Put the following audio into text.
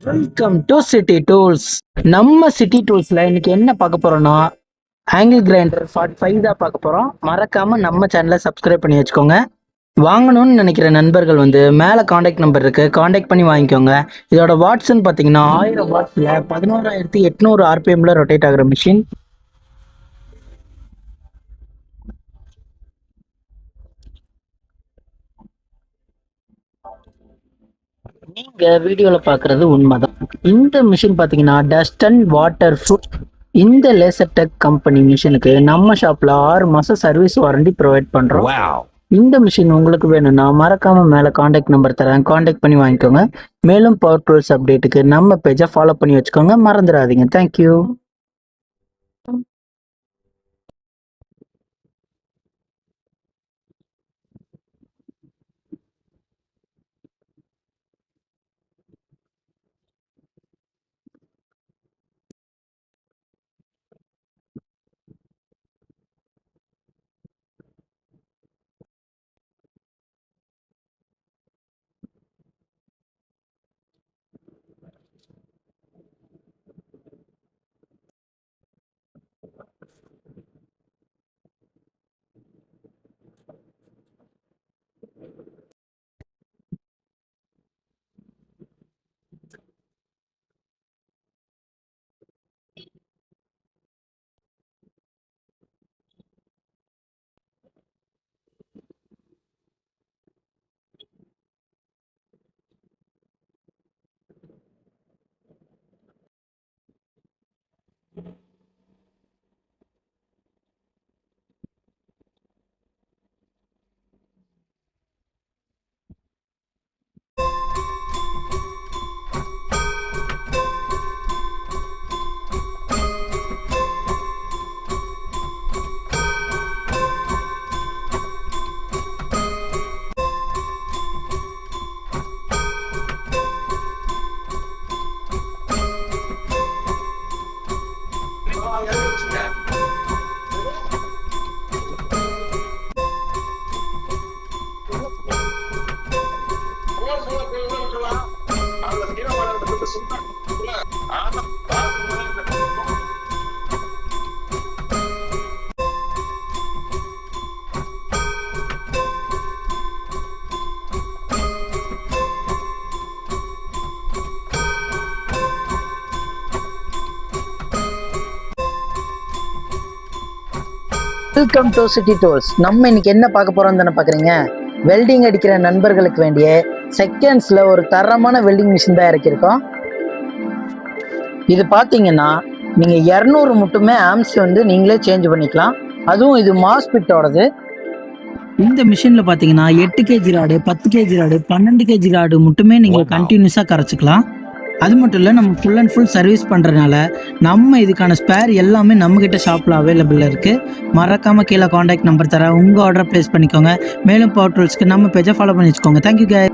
Welcome to city tools. நம்ம city டூல்ஸ்ல இன்னைக்கு என்ன பார்க்க போறோம்னா ஆங்கிள் கிரைண்டர் 45 தான் பார்க்க போறோம். மறக்காம நம்ம சேனலை சப்ஸ்கிரைப் பண்ணி வச்சுக்கோங்க. வாங்கணும்னு நினைக்கிற நண்பர்கள் மேலே காண்டாக்ட் நம்பர் இருக்கு, காண்டாக்ட் பண்ணி வாங்கிக்கோங்க. இதோட வாட்ஸ்ன்னு பார்த்தீங்கன்னா 1000 வாட்ஸ்ல 11,800 ஆர்பிஎம்ல ரொட்டேட் ஆகுற மிஷின். நீங்க வீடியோல பாக்குறது உண்மைதான். இந்த மிஷின் பாத்தீங்கன்னா டஸ்ட் அண்ட் வாட்டர் ப்ரூஃப். இந்த லேசர் டெக் கம்பெனி மிஷினுக்கு நம்ம ஷாப்ல 6 மாசம் சர்வீஸ் வாரண்டி ப்ரொவைட் பண்றோம். இந்த மிஷின் உங்களுக்கு வேணும்னா மறக்காம மேல காண்டாக்ட் நம்பர் தரேன், காண்டாக்ட் பண்ணி வாங்கிக்கோங்க. மேலும் பவர் டூல்ஸ் அப்டேட்டுக்கு நம்ம பேஜை ஃபாலோ பண்ணி வச்சுக்கோங்க, மறந்துடாதீங்க. Thank you. Welcome to city tools. நம்ம இன்னைக்கு என்ன பார்க்க போறோம் தானே பாக்குறீங்க. வெல்டிங் அடிக்கிற நண்பர்களுக்கு வேண்டிய செகண்ட்ஸ்ல ஒரு தரமான வெல்டிங் மிஷின் தான் இறக்கியிருக்கோம். இது பார்த்தீங்கன்னா நீங்க 200 மட்டுமே ஆம்ஸ் நீங்களே சேஞ்ச் பண்ணிக்கலாம். அதுவும் இது மாஸ்பிட்டோடது. இந்த மிஷின்ல பாத்தீங்கன்னா 8 KG rod, 10 KG rod, 12 KG rod மட்டுமே நீங்க கண்டினியூஸா கரைச்சிக்கலாம். அது மட்டும் இல்லை, நம்ம ஃபுல் அண்ட் ஃபுல் சர்வீஸ் பண்ணுறதுனால நம்ம இதுக்கான ஸ்பேர் எல்லாமே நம்மக்கிட்ட ஷாப்பில் அவைலபிளாக இருக்குது. மறக்காமல் கீழே காண்டாக்ட் நம்பர் தரேன், உங்கள் ஆர்டரை ப்ளேஸ் பண்ணிக்கோங்க. மேலும் பவர் டூல்ஸ்க்கு நம்ம பேஜை ஃபாலோ பண்ணி வச்சுக்கோங்க. Thank you guys.